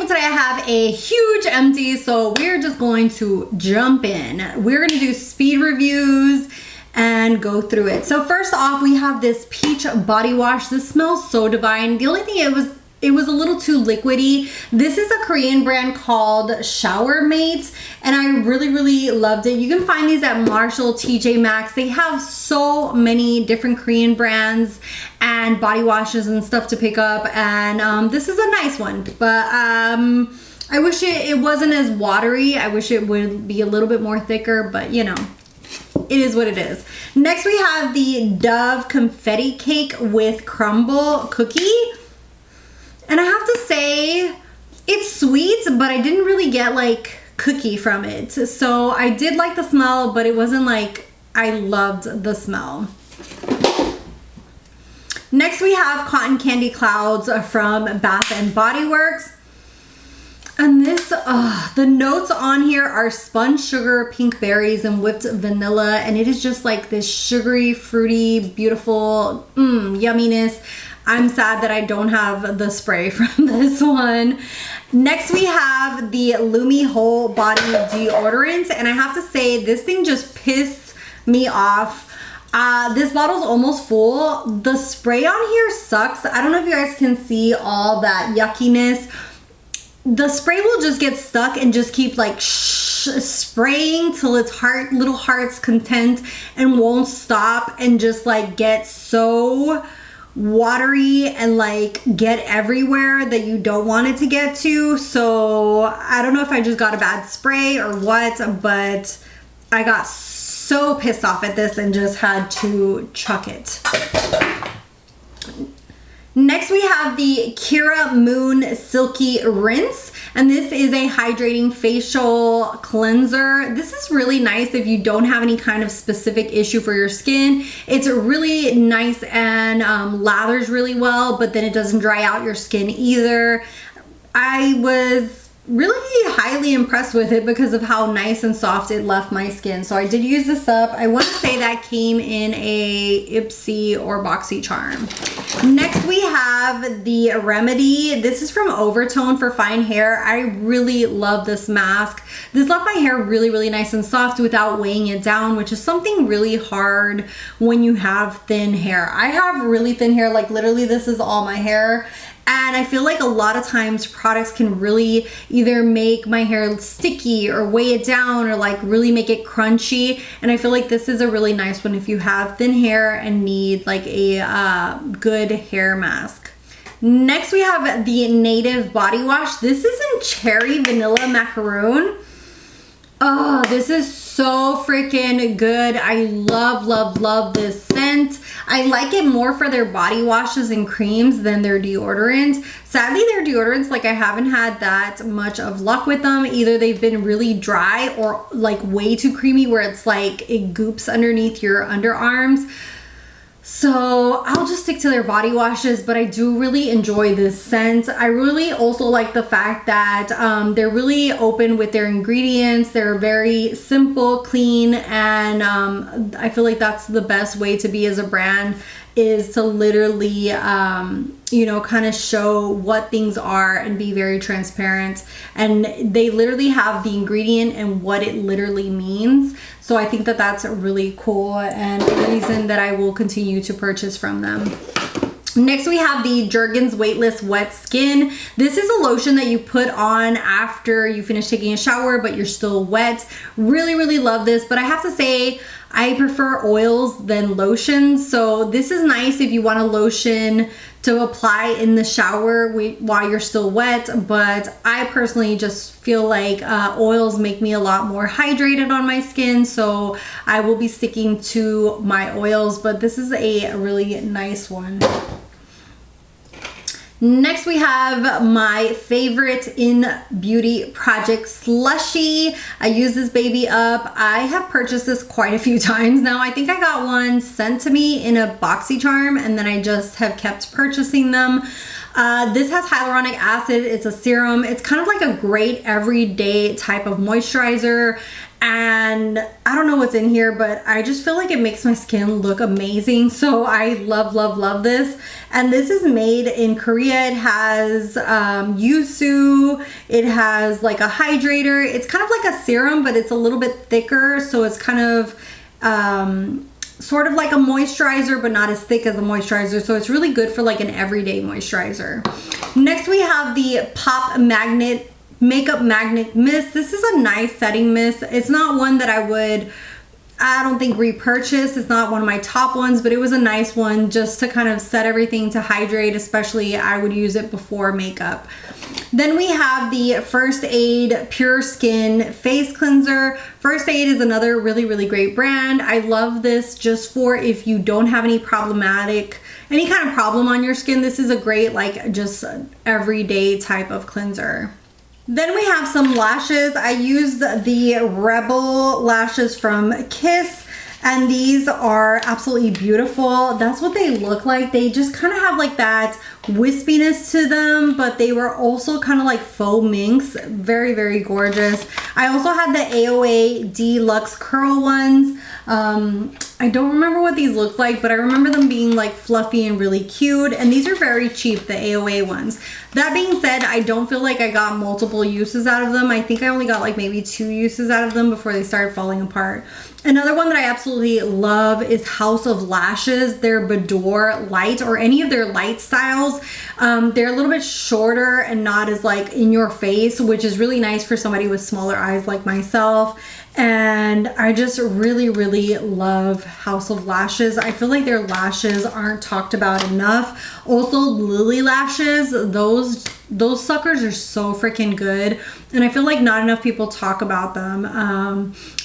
today I have a huge empty, so we're just going to jump in. We're gonna do speed reviews and go through it. So first off, we have this peach body wash. This smells so divine. The only thing it was a little too liquidy. This is a Korean brand called Shower Mate, and I really loved it. You can find these at Marshall, TJ Maxx. They have so many different Korean brands and body washes and stuff to pick up, and this is a nice one, but I wish it wasn't as watery. I wish it would be a little bit more thicker, but you know, it is what it is. Next we have the Dove Confetti Cake with Crumble Cookie. And I have to say, it's sweet, but I didn't really get like cookie from it. So I did like the smell, but it wasn't like I loved the smell. Next we have Cotton Candy Clouds from Bath and Body Works. And this, the notes on here are spun sugar, pink berries, and whipped vanilla. And it is just like this sugary, fruity, beautiful yumminess. I'm sad that I don't have the spray from this one. Next we have the Lumi Whole Body Deodorant. And I have to say, this thing just pissed me off. This bottle's almost full. The spray on here sucks. I don't know if you guys can see all that yuckiness. The spray will just get stuck and just keep like spraying till its little heart's content and won't stop, and just like get so watery and like get everywhere that you don't want it to get to. So I don't know if I just got a bad spray or what, but I got so pissed off at this and just had to chuck it. Next we have the Kira Moon Silky Rinse, and this is a hydrating facial cleanser. This is really nice if you don't have any kind of specific issue for your skin. It's really nice and lathers really well, but then it doesn't dry out your skin either. I was really highly impressed with it because of how nice and soft it left my skin. So I did use this up. I want to say that came in a Ipsy or BoxyCharm. Next we have the Remedy. This is from Overtone for fine hair. I really love this mask. This left my hair really nice and soft without weighing it down, which is something really hard when you have thin hair. I have really thin hair, like literally this is all my hair. And I feel like a lot of times products can really either make my hair sticky or weigh it down or like really make it crunchy. And I feel like this is a really nice one if you have thin hair and need like a good hair mask. Next we have the Native Body Wash. This is in Cherry Vanilla Macaroon. Oh, this is so freaking good. I love this scent. I like it more for their body washes and creams than their deodorant. Sadly, their deodorants, like I haven't had that much of luck with them. Either they've been really dry or like way too creamy where it's like it goops underneath your underarms. So I'll just stick to their body washes, but I do really enjoy this scent. I really also like the fact that they're really open with their ingredients. They're very simple, clean, and I feel like that's the best way to be as a brand, is to literally you know, kind of show what things are and be very transparent. And they literally have the ingredient and what it literally means. So I think that that's really cool and a reason that I will continue to purchase from them. Next we have the Jergens Weightless Wet Skin. This is a lotion that you put on after you finish taking a shower but you're still wet. Really love this, but I have to say I prefer oils than lotions. So this is nice if you want a lotion to apply in the shower while you're still wet, but I personally just feel like oils make me a lot more hydrated on my skin, so I will be sticking to my oils, but this is a really nice one. Next we have my favorite in beauty project Slushie. I use this baby up. I have purchased this quite a few times now. I think I got one sent to me in a BoxyCharm and then I just have kept purchasing them. This has hyaluronic acid. It's a serum. It's kind of like a great everyday type of moisturizer. And I don't know what's in here, but I just feel like it makes my skin look amazing. So I love, love, love this. And this is made in Korea. It has yuzu. It has like a hydrator. It's kind of like a serum, but it's a little bit thicker. So it's kind of sort of like a moisturizer, but not as thick as a moisturizer. So it's really good for like an everyday moisturizer. Next we have the Pop Magnet Makeup Magnet Mist. This is a nice setting mist. It's not one that I don't think repurchase. It's not one of my top ones, but it was a nice one just to kind of set everything to hydrate, especially I would use it before makeup. Then we have the First Aid Pure Skin Face Cleanser. First Aid is another really, really great brand. I love this just for if you don't have any kind of problem on your skin. This is a great, like, just everyday type of cleanser. Then we have some lashes. I used the Rebel lashes from Kiss, and these are absolutely beautiful. That's what they look like. They just kind of have like that wispiness to them, but they were also kind of like faux minks. Very, very gorgeous. I also had the AOA Deluxe Curl ones. I don't remember what these look like, but I remember them being like fluffy and really cute. And these are very cheap, the AOA ones. That being said, I don't feel like I got multiple uses out of them. I think I only got like maybe 2 uses out of them before they started falling apart. Another one that I absolutely love is House of Lashes, their Boudoir Light, or any of their light styles. They're a little bit shorter and not as like in your face, which is really nice for somebody with smaller eyes like myself. And I just really, really love House of Lashes. I feel like their lashes aren't talked about enough. Also, Lily Lashes, those suckers are so freaking good, and I feel like not enough people talk about them.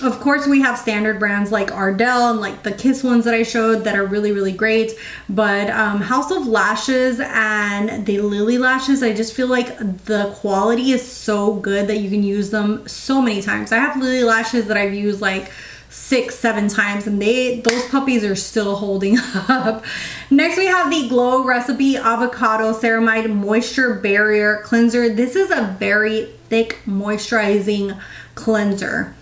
Of course, we have standard brands like Ardell and like the Kiss ones that I showed that are really, really great, but House of Lashes and the Lily Lashes, I just feel like the quality is so good that you can use them so many times. I have Lily Lashes that I've used like 6-7 times, and those puppies are still holding up. Next we have the Glow Recipe Avocado Ceramide Moisture Barrier Cleanser. This is a very thick moisturizing cleanser.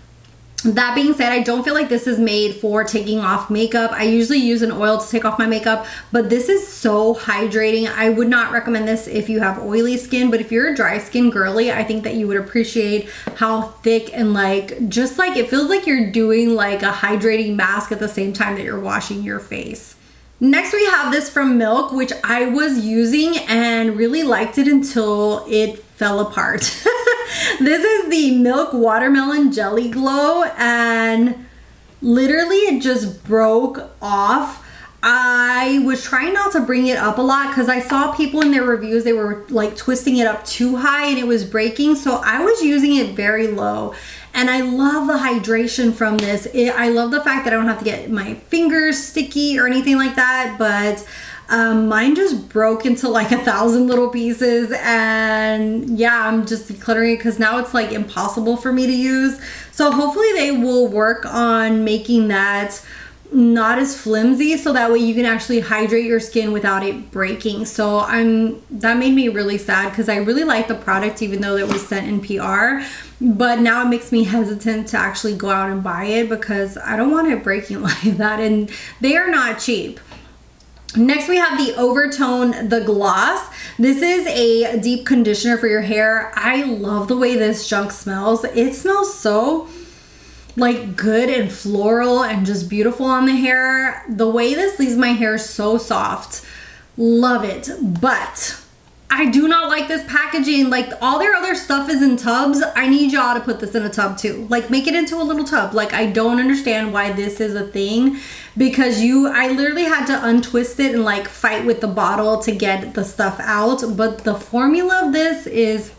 That being said, I don't feel like this is made for taking off makeup. I usually use an oil to take off my makeup, but this is so hydrating. I would not recommend this if you have oily skin, but if you're a dry skin girly, I think that you would appreciate how thick and like, just like, it feels like you're doing like a hydrating mask at the same time that you're washing your face. Next we have this from Milk, which I was using and really liked it until it fell apart. This is the Milk Watermelon Jelly Glow, and literally it just broke off. I was trying not to bring it up a lot because I saw people in their reviews, they were like twisting it up too high and it was breaking, so I was using it very low. And I love the hydration from this. I love the fact that I don't have to get my fingers sticky or anything like that, but mine just broke into like 1,000 little pieces, and yeah, I'm just decluttering it because now it's like impossible for me to use. So hopefully they will work on making that not as flimsy, so that way you can actually hydrate your skin without it breaking. So that made me really sad because I really like the product, even though it was sent in PR, but now it makes me hesitant to actually go out and buy it because I don't want it breaking like that, and they are not cheap. Next we have the Overtone The Gloss. This is a deep conditioner for your hair. I love the way this junk smells. It smells so like good and floral and just beautiful on the hair. The way this leaves my hair so soft. Love it. But I do not like this packaging. Like, all their other stuff is in tubs. I need y'all to put this in a tub too. Like, make it into a little tub. Like, I don't understand why this is a thing, because I literally had to untwist it and like fight with the bottle to get the stuff out. But the formula of this is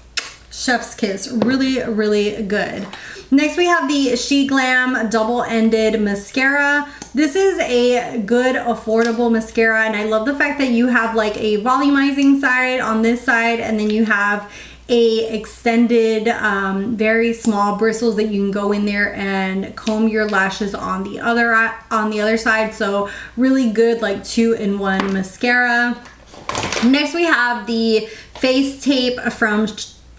chef's kiss. Really, really good. Next we have the She Glam Double-Ended Mascara. This is a good, affordable mascara, and I love the fact that you have like a volumizing side on this side, and then you have a extended, very small bristles that you can go in there and comb your lashes on the other side. So really good, like 2-in-1 mascara. Next we have the face tape from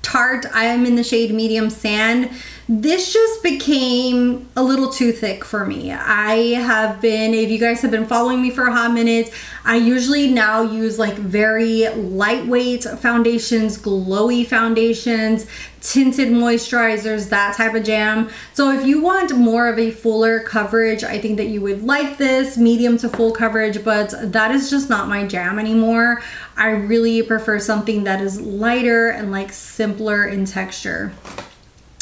Tarte. I am in the shade medium sand. This just became a little too thick for me. I have been, if you guys have been following me for a hot minute, I usually now use like very lightweight foundations, glowy foundations, tinted moisturizers, that type of jam. So if you want more of a fuller coverage, I think that you would like this, medium to full coverage, but that is just not my jam anymore. I really prefer something that is lighter and like simpler in texture.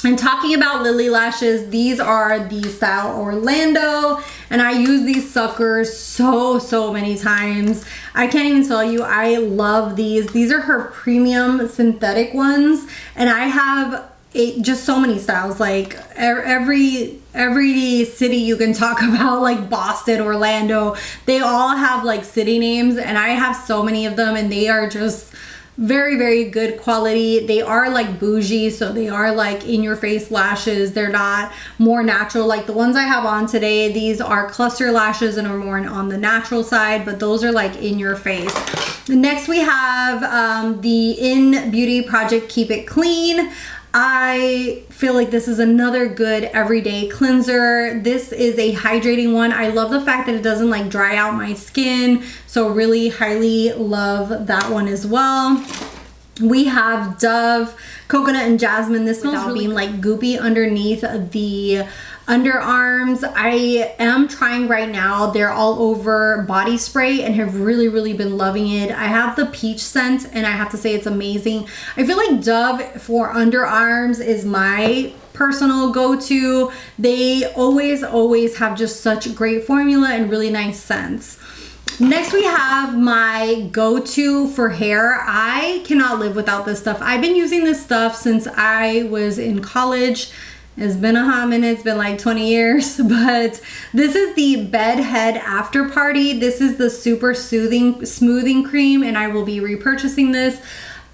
And talking about Lily lashes, these are the style Orlando, and I use these suckers so many times. I can't even tell you, I love these. These are her premium synthetic ones, and I have just so many styles. Like every city you can talk about, like Boston, Orlando, they all have like city names, and I have so many of them, and they are just very good quality. They are like bougie, so they are like in your face lashes. They're not more natural like the ones I have on today. These are cluster lashes and are more on the natural side, but those are like in your face. Next we have the In Beauty Project Keep It Clean. I feel like this is another good everyday cleanser. This is a hydrating one. I love the fact that it doesn't like dry out my skin, so really highly love that one as well. We have Dove Coconut and Jasmine. This smells really being like goopy underneath the underarms. I am trying right now, they're all over body spray, and have really been loving it. I have the peach scent, and I have to say it's amazing. I feel like Dove for underarms is my personal go-to. They always have just such great formula and really nice scents. Next we have my go-to for hair. I cannot live without this stuff. I've been using this stuff since I was in college. It's been a hot minute, it's been like 20 years, but this is the Bed Head After Party. This is the super soothing smoothing cream, and I will be repurchasing this.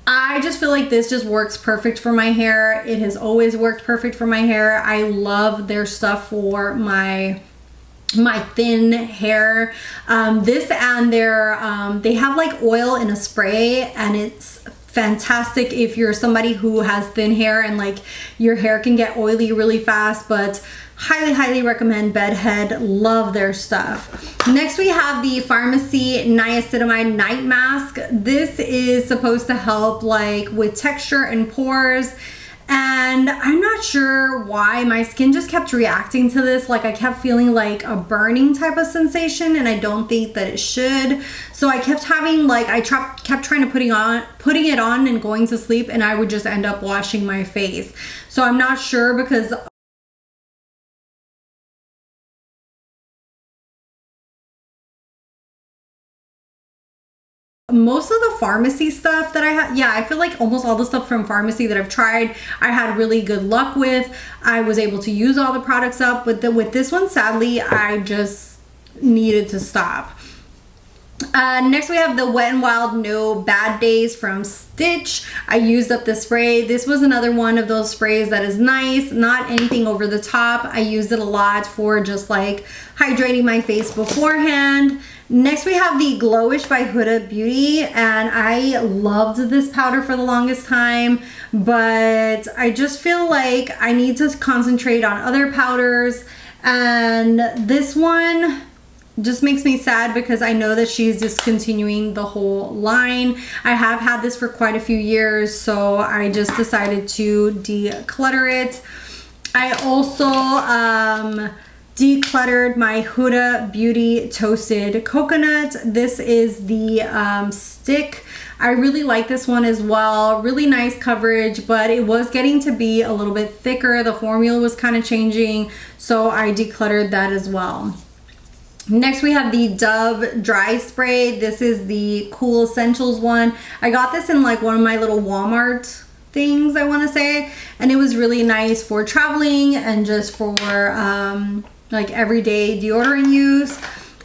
I just feel like this just works perfect for my hair. It has always worked perfect for my hair. I love their stuff for my thin hair. This and their they have like oil in a spray, and it's fantastic if you're somebody who has thin hair and like your hair can get oily really fast. But highly recommend Bed Head. Love their stuff. Next we have the Pharmacy Niacinamide Night Mask. This is supposed to help like with texture and pores, and I'm not sure why my skin just kept reacting to this. Like I kept feeling like a burning type of sensation, and I don't think that it should. So I kept having like, kept trying to putting it on and going to sleep, and I would just end up washing my face. So I'm not sure, because most of the pharmacy stuff that I had, yeah, I feel like almost all the stuff from pharmacy that I've tried, I had really good luck with. I was able to use all the products up, but with this one, sadly, I just needed to stop. Next we have the Wet n Wild No Bad Days from Stitch. I used up the spray. This was another one of those sprays that is nice, not anything over the top. I used it a lot for just like hydrating my face beforehand. Next we have the Glowish by Huda Beauty, and I loved this powder for the longest time, but I just feel like I need to concentrate on other powders, and this one just makes me sad because I know that she's discontinuing the whole line. I have had this for quite a few years, so I just decided to declutter it. I also decluttered my Huda Beauty Toasted Coconut. This is the stick. I really like this one as well. Really nice coverage, but it was getting to be a little bit thicker. The formula was kind of changing, so I decluttered that as well. Next we have the Dove Dry Spray. This is the Cool Essentials one. I got this in like one of my little Walmart things, I want to say, and it was really nice for traveling and just for like everyday deodorant use.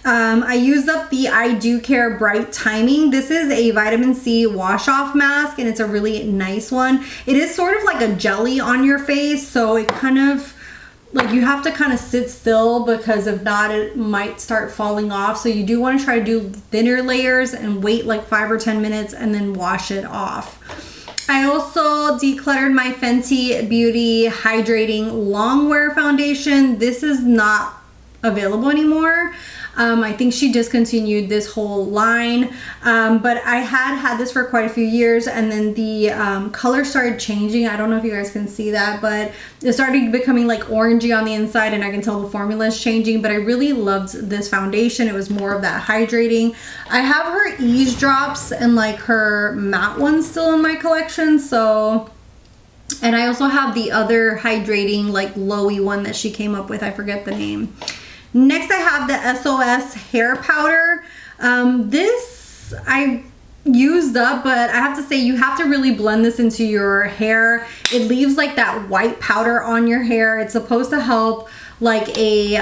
I used up the I Do Care Bright Timing. This is a vitamin C wash off mask, and it's a really nice one. It is sort of like a jelly on your face, so it kind of like you have to kind of sit still, because if not it might start falling off. So you do want to try to do thinner layers and wait like 5 or 10 minutes and then wash it off. I also decluttered my Fenty Beauty Hydrating Longwear Foundation. This is not available anymore. I think she discontinued this whole line, but I had this for quite a few years, and then the color started changing. I don't know if you guys can see that, but it started becoming like orangey on the inside, and I can tell the formula is changing, but I really loved this foundation. It was more of that hydrating. I have her Ease Drops and like her matte ones still in my collection, so... And I also have the other hydrating like glowy one that she came up with. I forget the name. Next, I have the SOS hair powder. This I used up, but I have to say you have to really blend this into your hair. It leaves like that white powder on your hair. It's supposed to help like a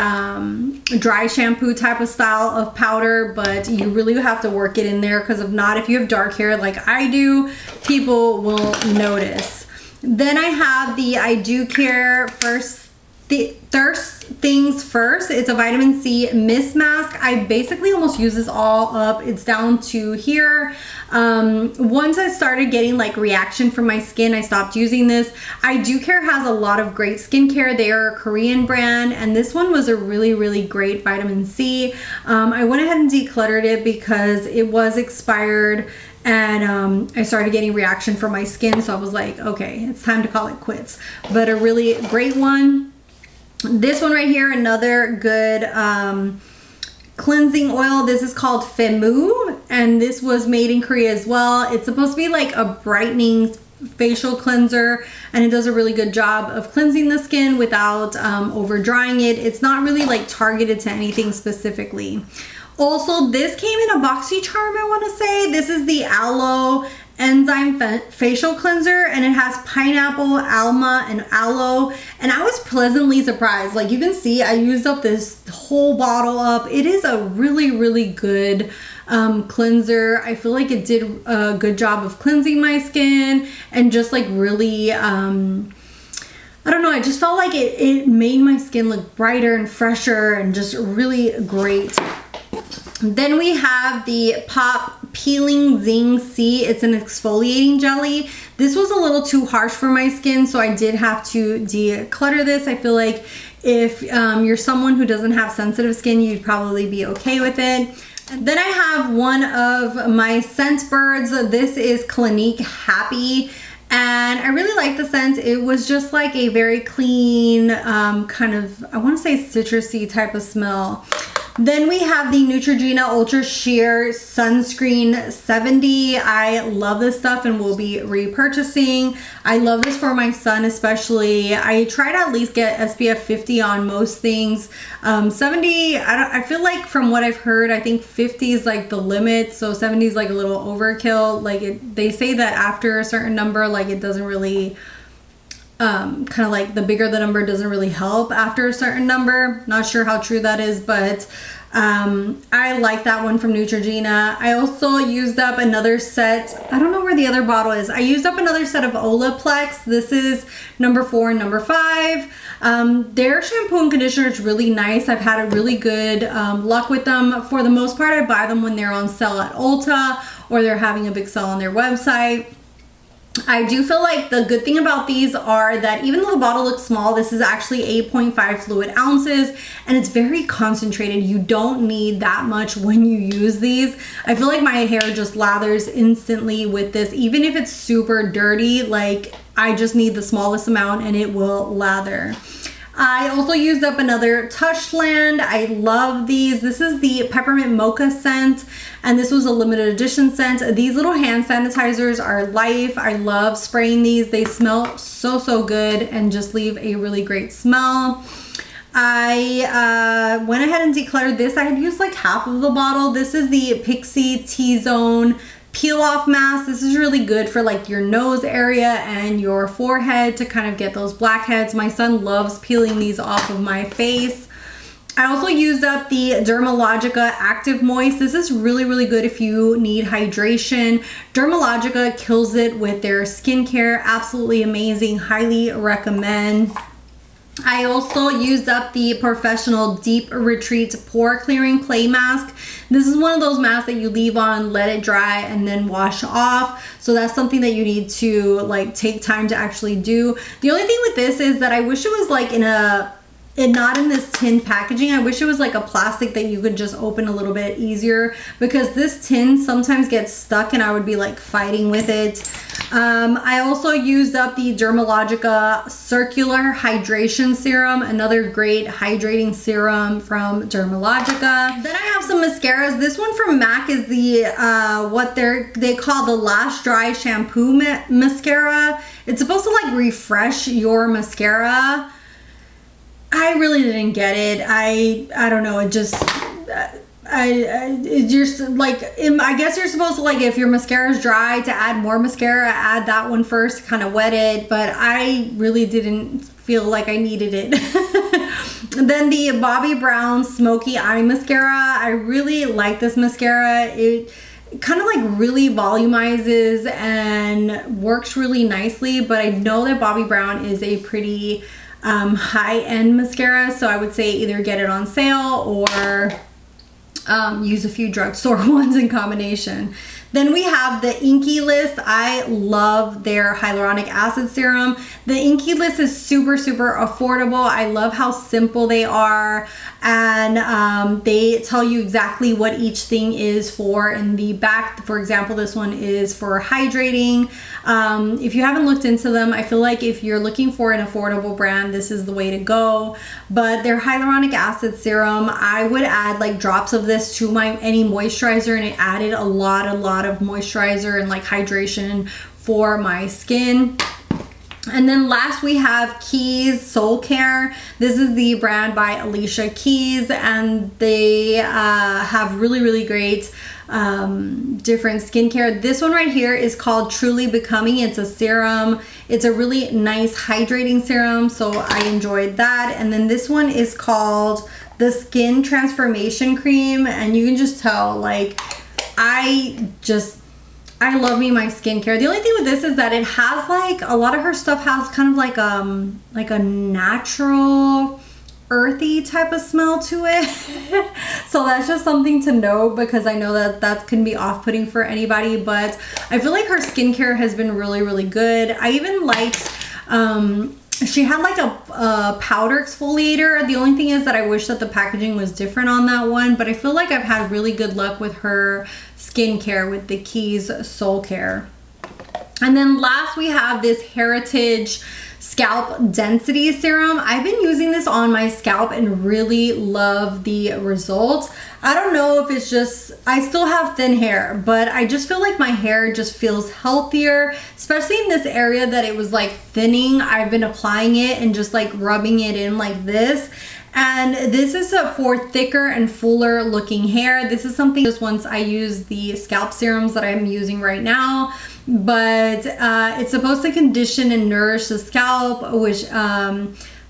dry shampoo type of style of powder, but you really have to work it in there, because if not, if you have dark hair like I do, people will notice. Then I have the I Do Care First Things First. It's a vitamin C mist mask. I basically almost use this all up. It's down to here. Once I started getting like reaction from my skin, I stopped using this. I Do Care has a lot of great skincare. They are a Korean brand, and this one was a really great vitamin C. I went ahead and decluttered it because it was expired, and I started getting reaction from my skin, so I was like, okay, it's time to call it quits. But a really great one. This one right here, another good cleansing oil. This is called Femu, and this was made in Korea as well. It's supposed to be like a brightening facial cleanser, and it does a really good job of cleansing the skin without over drying it. It's not really like targeted to anything specifically. Also, this came in a boxy charm, I want to say. This is the Aloe Enzyme Facial Cleanser, and it has pineapple, alma, and aloe, and I was pleasantly surprised. Like you can see, I used up this whole bottle up. It is a really good cleanser. I feel like it did a good job of cleansing my skin, and just like really I don't know, I just felt like it made my skin look brighter and fresher and just really great. Then we have the Pop Peeling Zing C. It's an exfoliating jelly. This was a little too harsh for my skin, so I did have to declutter this. I feel like if you're someone who doesn't have sensitive skin, you'd probably be okay with it. And then I have one of my scent birds. This is Clinique Happy, and I really like the scent. It was just like a very clean kind of, I want to say citrusy type of smell. Then we have the Neutrogena Ultra Sheer Sunscreen 70. I love this stuff and will be repurchasing. I love this for my son especially. I try to at least get SPF 50 on most things. 70, I feel like from what I've heard, I think 50 is like the limit. So 70 is like a little overkill. Like they say that after a certain number, like it doesn't really... kind of like the bigger the number doesn't really help after a certain number. Not sure how true that is, but I like that one from Neutrogena. I also used up another set. I don't know where the other bottle is. I used up another set of Olaplex. This is number 4 and number 5. Their shampoo and conditioner is really nice. I've had a really good luck with them. For the most part, I buy them when they're on sale at Ulta or they're having a big sale on their website. I do feel like the good thing about these are that even though the bottle looks small, this is actually 8.5 fluid ounces, and it's very concentrated. You don't need that much when you use these. I feel like my hair just lathers instantly with this. Even if it's super dirty, like I just need the smallest amount and it will lather. I also used up another Touchland. I love these. This is the Peppermint Mocha scent, and this was a limited edition scent. These little hand sanitizers are life. I love spraying these. They smell so good and just leave a really great smell. I went ahead and decluttered this. I had used like half of the bottle. This is the Pixie T-Zone peel off mask. This is really good for like your nose area and your forehead to kind of get those blackheads. My son loves peeling these off of my face. I also used up the Dermalogica Active Moist. This is really good if you need hydration. Dermalogica kills it with their skincare. Absolutely amazing. Highly recommend. I also used up the Professional Deep Retreat Pore Clearing Clay Mask. This is one of those masks that you leave on, let it dry, and then wash off. So that's something that you need to like take time to actually do. The only thing with this is that I wish it was like not in this tin packaging. I wish it was like a plastic that you could just open a little bit easier, because this tin sometimes gets stuck and I would be like fighting with it. I also used up the Dermalogica Circular Hydration Serum, another great hydrating serum from Dermalogica. Then I have some mascaras. This one from MAC is the what they call the Lash Dry Shampoo Mascara. It's supposed to like refresh your mascara. I really didn't get it. I don't know. It just you're like, I guess you're supposed to, like, if your mascara is dry, to add more mascara, add that one first, kind of wet it, but I really didn't feel like I needed it. Then the Bobbi Brown Smoky Eye Mascara. I really like this mascara. It kind of like really volumizes and works really nicely, but I know that Bobbi Brown is a pretty high-end mascara, so I would say either get it on sale or use a few drugstore ones in combination. Then we have the Inky List. I love their hyaluronic acid serum. The Inky List is super, super affordable. I love how simple they are, and they tell you exactly what each thing is for in the back. For example, this one is for hydrating. If you haven't looked into them, I feel like if you're looking for an affordable brand, this is the way to go. But their hyaluronic acid serum, I would add like drops of this to any moisturizer, and it added a lot of moisturizer and like hydration for my skin. And then last we have Keys Soul Care. This is the brand by Alicia Keys, and they have really great different skincare. This one right here is called Truly Becoming. It's a serum. It's a really nice hydrating serum, so I enjoyed that. And then this one is called the Skin Transformation Cream, and you can just tell, like, I love me my skincare. The only thing with this is that it has like, a lot of her stuff has kind of like a natural earthy type of smell to it. So that's just something to know, because I know that can be off-putting for anybody, but I feel like her skincare has been really good. I even liked she had like a powder exfoliator. The only thing is that I wish that the packaging was different on that one, but I feel like I've had really good luck with her skincare with the Keys Soul Care. And then last we have this Heritage Scalp Density Serum. I've been using this on my scalp and really love the results. I don't know if it's just, I still have thin hair, but I just feel like my hair just feels healthier, especially in this area that it was like thinning. I've been applying it and just like rubbing it in like this. And this is for thicker and fuller looking hair. This is something just once I use the scalp serums that I'm using right now, but it's supposed to condition and nourish the scalp, which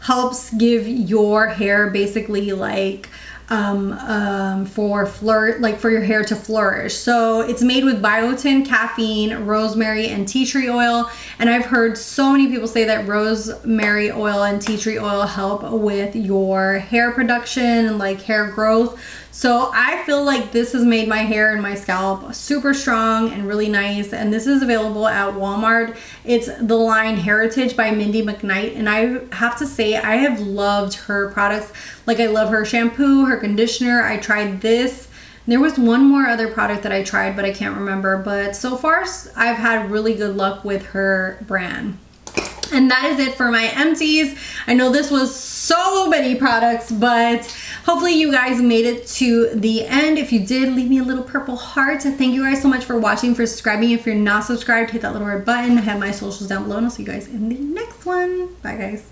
helps give your hair basically like for your hair to flourish. So it's made with biotin, caffeine, rosemary, and tea tree oil. And I've heard so many people say that rosemary oil and tea tree oil help with your hair production and like hair growth. So I feel like this has made my hair and my scalp super strong and really nice. And this is available at Walmart. It's the line Heritage by Mindy McKnight. And I have to say, I have loved her products. Like, I love her shampoo, her conditioner. I tried this. There was one more other product that I tried, but I can't remember. But so far, I've had really good luck with her brand. And that is it for my empties. I know this was so many products, but hopefully you guys made it to the end. If you did, leave me a little purple heart. Thank you guys so much for watching, for subscribing. If you're not subscribed, hit that little red button. I have my socials down below, and I'll see you guys in the next one. Bye, guys.